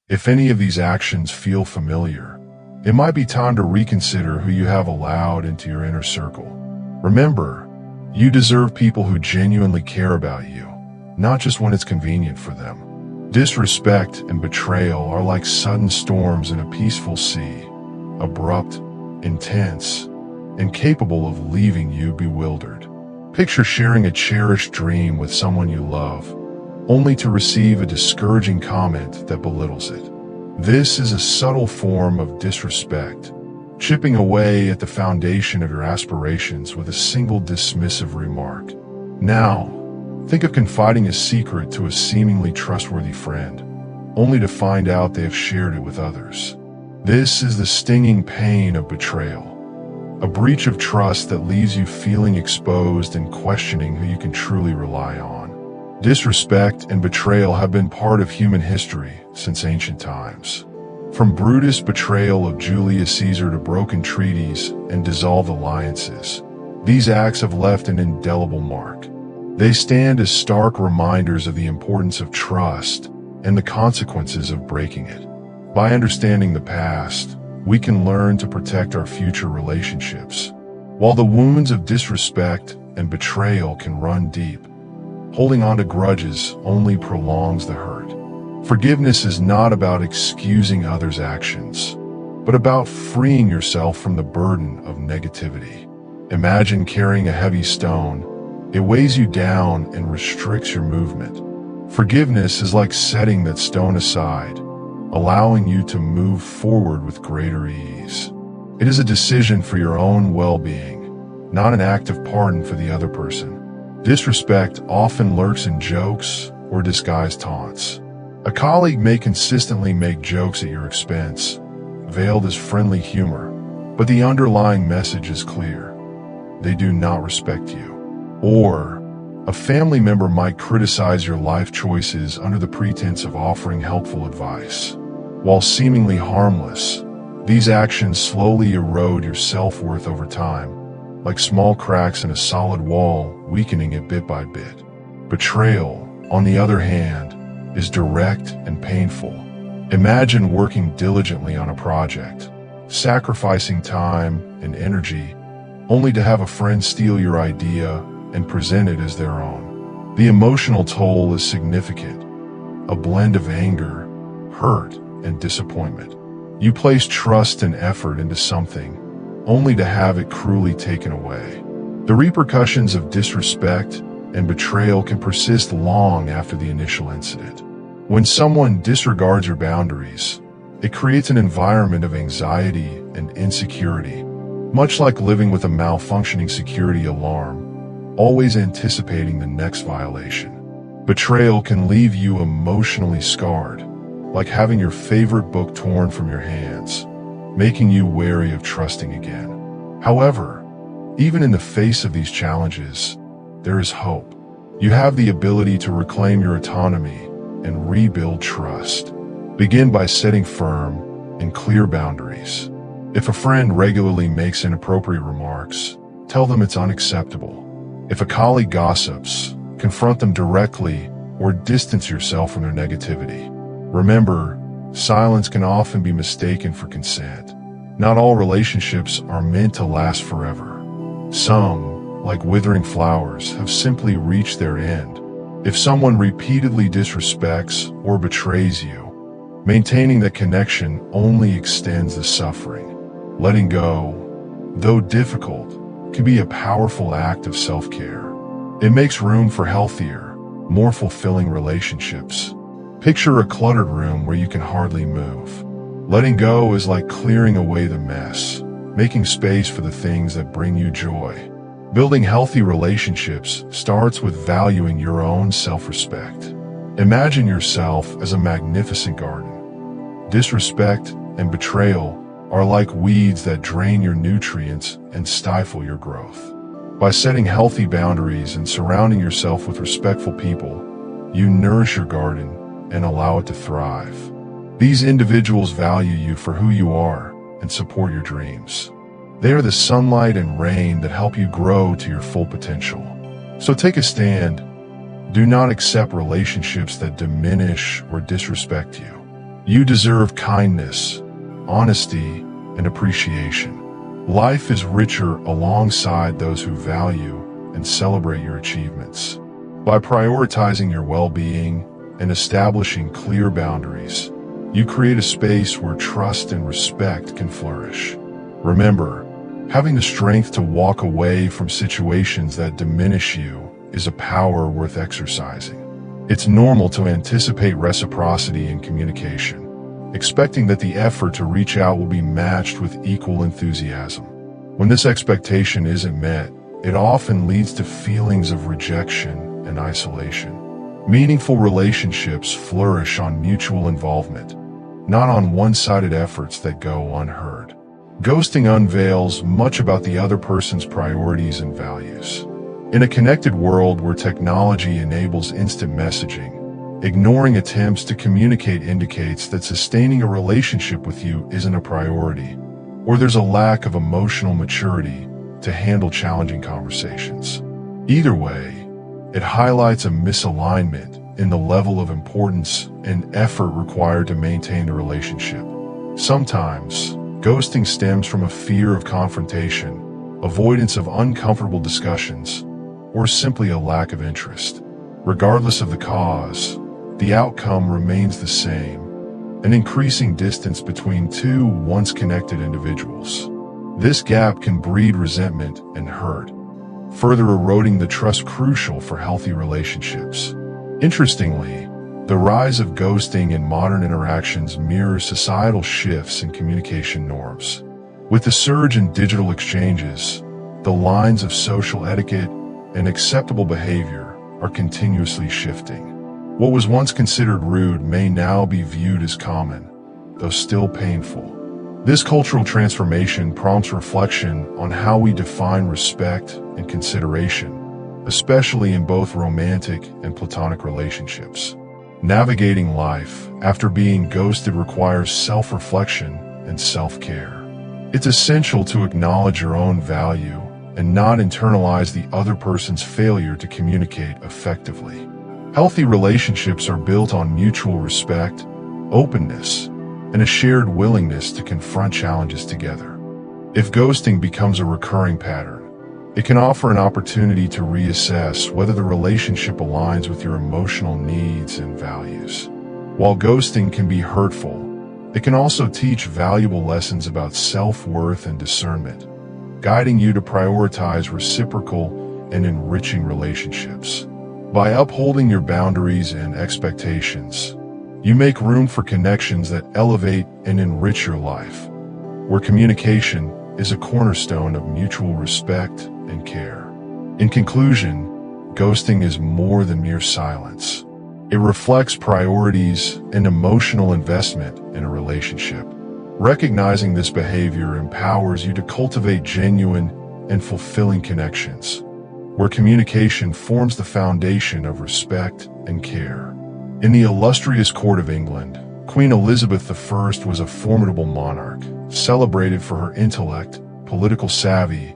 If any of these actions feel familiar, it might be time to reconsider who you have allowed into your inner circle. Remember, you deserve people who genuinely care about you, not just when it's convenient for them. Disrespect and betrayal are like sudden storms in a peaceful sea, abrupt, intense, and capable of leaving you bewildered. Picture sharing a cherished dream with someone you love, only to receive a discouraging comment that belittles it. This is a subtle form of disrespect, chipping away at the foundation of your aspirations with a single dismissive remark. Now, think of confiding a secret to a seemingly trustworthy friend, only to find out they have shared it with others. This is the stinging pain of betrayal, a breach of trust that leaves you feeling exposed and questioning who you can truly rely on. Disrespect and betrayal have been part of human history since ancient times. From Brutus' betrayal of Julius Caesar to broken treaties and dissolved alliances, these acts have left an indelible mark. They stand as stark reminders of the importance of trust and the consequences of breaking it. By understanding the past, we can learn to protect our future relationships. While the wounds of disrespect and betrayal can run deep, holding on to grudges only prolongs the hurt. Forgiveness is not about excusing others' actions, but about freeing yourself from the burden of negativity. Imagine carrying a heavy stone. It weighs you down and restricts your movement. Forgiveness is like setting that stone aside, allowing you to move forward with greater ease. It is a decision for your own well-being, not an act of pardon for the other person. Disrespect often lurks in jokes or disguised taunts. A colleague may consistently make jokes at your expense, veiled as friendly humor, but the underlying message is clear. They do not respect you. Or, a family member might criticize your life choices under the pretense of offering helpful advice. While seemingly harmless, these actions slowly erode your self-worth over time, like small cracks in a solid wall, weakening it bit by bit. Betrayal, on the other hand, is direct and painful. Imagine working diligently on a project, sacrificing time and energy, only to have a friend steal your idea and present it as their own. The emotional toll is significant, a blend of anger, hurt, and disappointment. You place trust and effort into something, only to have it cruelly taken away. The repercussions of disrespect and betrayal can persist long after the initial incident. When someone disregards your boundaries, it creates an environment of anxiety and insecurity, much like living with a malfunctioning security alarm, always anticipating the next violation. Betrayal can leave you emotionally scarred, like having your favorite book torn from your hands, making you wary of trusting again. However, even in the face of these challenges, there is hope. You have the ability to reclaim your autonomy and rebuild trust. Begin by setting firm and clear boundaries. If a friend regularly makes inappropriate remarks, tell them it's unacceptable. If a colleague gossips, confront them directly or distance yourself from their negativity. Remember, silence can often be mistaken for consent. Not all relationships are meant to last forever. Some, like withering flowers, have simply reached their end. If someone repeatedly disrespects or betrays you, maintaining that connection only extends the suffering. Letting go, though difficult, can be a powerful act of self-care. It makes room for healthier, more fulfilling relationships. Picture a cluttered room where you can hardly move. Letting go is like clearing away the mess, making space for the things that bring you joy. Building healthy relationships starts with valuing your own self-respect. Imagine yourself as a magnificent garden. Disrespect and betrayal are like weeds that drain your nutrients and stifle your growth. By setting healthy boundaries and surrounding yourself with respectful people, you nourish your garden and allow it to thrive. These individuals value you for who you are and support your dreams. They are the sunlight and rain that help you grow to your full potential. So take a stand. Do not accept relationships that diminish or disrespect you. You deserve kindness, honesty, and appreciation. Life is richer alongside those who value and celebrate your achievements. By prioritizing your well-being and establishing clear boundaries, you create a space where trust and respect can flourish. Remember, having the strength to walk away from situations that diminish you is a power worth exercising. It's normal to anticipate reciprocity in communication, expecting that the effort to reach out will be matched with equal enthusiasm. When this expectation isn't met, it often leads to feelings of rejection and isolation. Meaningful relationships flourish on mutual involvement, not on one-sided efforts that go unheard. Ghosting unveils much about the other person's priorities and values. In a connected world where technology enables instant messaging, ignoring attempts to communicate indicates that sustaining a relationship with you isn't a priority, or there's a lack of emotional maturity to handle challenging conversations. Either way, it highlights a misalignment in the level of importance and effort required to maintain the relationship. Sometimes, ghosting stems from a fear of confrontation, avoidance of uncomfortable discussions, or simply a lack of interest. Regardless of the cause, the outcome remains the same, an increasing distance between two once connected individuals. This gap can breed resentment and hurt, further eroding the trust crucial for healthy relationships. Interestingly, the rise of ghosting in modern interactions mirrors societal shifts in communication norms. With the surge in digital exchanges, the lines of social etiquette and acceptable behavior are continuously shifting. What was once considered rude may now be viewed as common, though still painful. This cultural transformation prompts reflection on how we define respect and consideration, especially in both romantic and platonic relationships. Navigating life after being ghosted requires self-reflection and self-care. It's essential to acknowledge your own value and not internalize the other person's failure to communicate effectively. Healthy relationships are built on mutual respect, openness, and a shared willingness to confront challenges together. If ghosting becomes a recurring pattern, it can offer an opportunity to reassess whether the relationship aligns with your emotional needs and values. While ghosting can be hurtful, it can also teach valuable lessons about self-worth and discernment, guiding you to prioritize reciprocal and enriching relationships. By upholding your boundaries and expectations, you make room for connections that elevate and enrich your life, where communication is a cornerstone of mutual respect and care. In conclusion, ghosting is more than mere silence. It reflects priorities and emotional investment in a relationship. Recognizing this behavior empowers you to cultivate genuine and fulfilling connections, where communication forms the foundation of respect and care. In the illustrious court of England, Queen Elizabeth I was a formidable monarch, celebrated for her intellect, political savvy,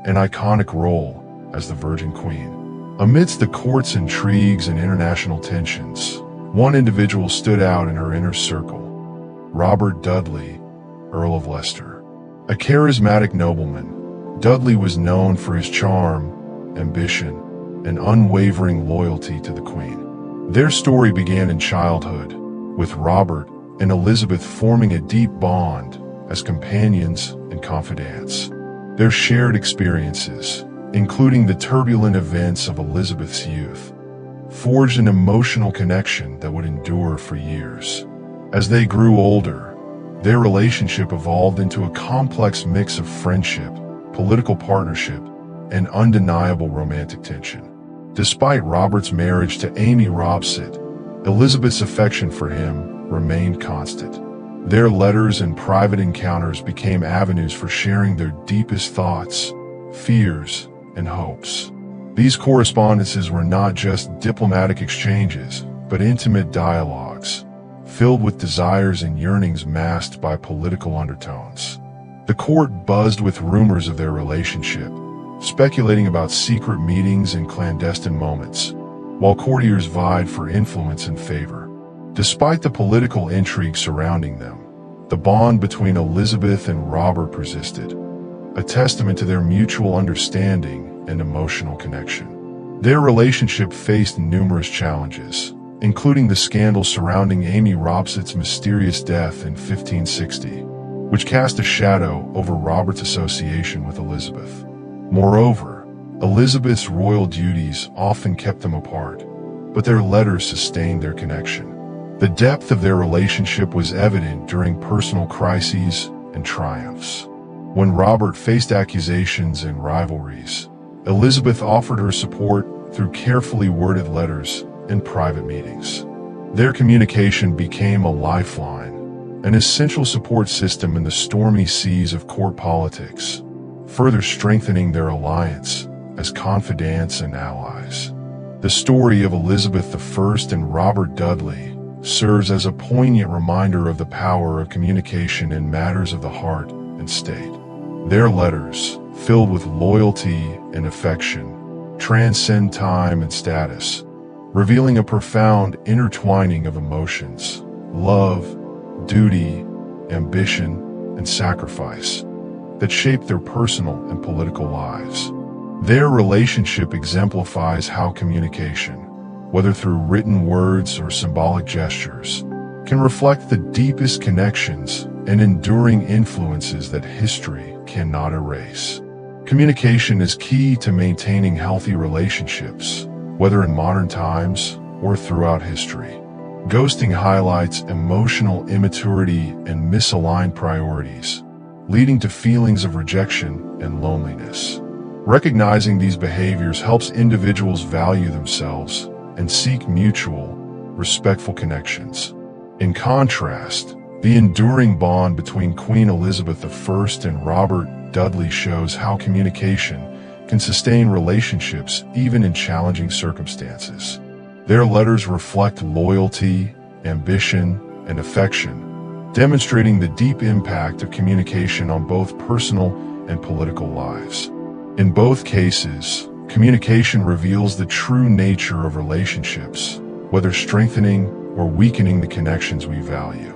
and iconic role as the Virgin Queen. Amidst the court's intrigues and international tensions, one individual stood out in her inner circle: Robert Dudley, Earl of Leicester. A charismatic nobleman, Dudley was known for his charm, ambition, and unwavering loyalty to the Queen. Their story began in childhood, with Robert and Elizabeth forming a deep bond as companions and confidants. Their shared experiences, including the turbulent events of Elizabeth's youth, forged an emotional connection that would endure for years. As they grew older, their relationship evolved into a complex mix of friendship, political partnership, and undeniable romantic tension. Despite Robert's marriage to Amy Robsart, Elizabeth's affection for him remained constant. Their letters and private encounters became avenues for sharing their deepest thoughts, fears, and hopes. These correspondences were not just diplomatic exchanges, but intimate dialogues, filled with desires and yearnings masked by political undertones. The court buzzed with rumors of their relationship, speculating about secret meetings and clandestine moments, while courtiers vied for influence and favor. Despite the political intrigue surrounding them, the bond between Elizabeth and Robert persisted, a testament to their mutual understanding and emotional connection. Their relationship faced numerous challenges, including the scandal surrounding Amy Robsart's mysterious death in 1560, which cast a shadow over Robert's association with Elizabeth. Moreover, Elizabeth's royal duties often kept them apart, but their letters sustained their connection. The depth of their relationship was evident during personal crises and triumphs. When Robert faced accusations and rivalries, Elizabeth offered her support through carefully worded letters and private meetings. Their communication became a lifeline, an essential support system in the stormy seas of court politics, further strengthening their alliance as confidants and allies. The story of Elizabeth I and Robert Dudley serves as a poignant reminder of the power of communication in matters of the heart and state. Their letters, filled with loyalty and affection, transcend time and status, revealing a profound intertwining of emotions, love, duty, ambition, and sacrifice that shape their personal and political lives. Their relationship exemplifies how communication, whether through written words or symbolic gestures, can reflect the deepest connections and enduring influences that history cannot erase. Communication is key to maintaining healthy relationships, whether in modern times or throughout history. Ghosting highlights emotional immaturity and misaligned priorities, leading to feelings of rejection and loneliness. Recognizing these behaviors helps individuals value themselves and seek mutual, respectful connections. In contrast, the enduring bond between Queen Elizabeth I and Robert Dudley shows how communication can sustain relationships even in challenging circumstances. Their letters reflect loyalty, ambition, and affection, demonstrating the deep impact of communication on both personal and political lives. In both cases, communication reveals the true nature of relationships, whether strengthening or weakening the connections we value.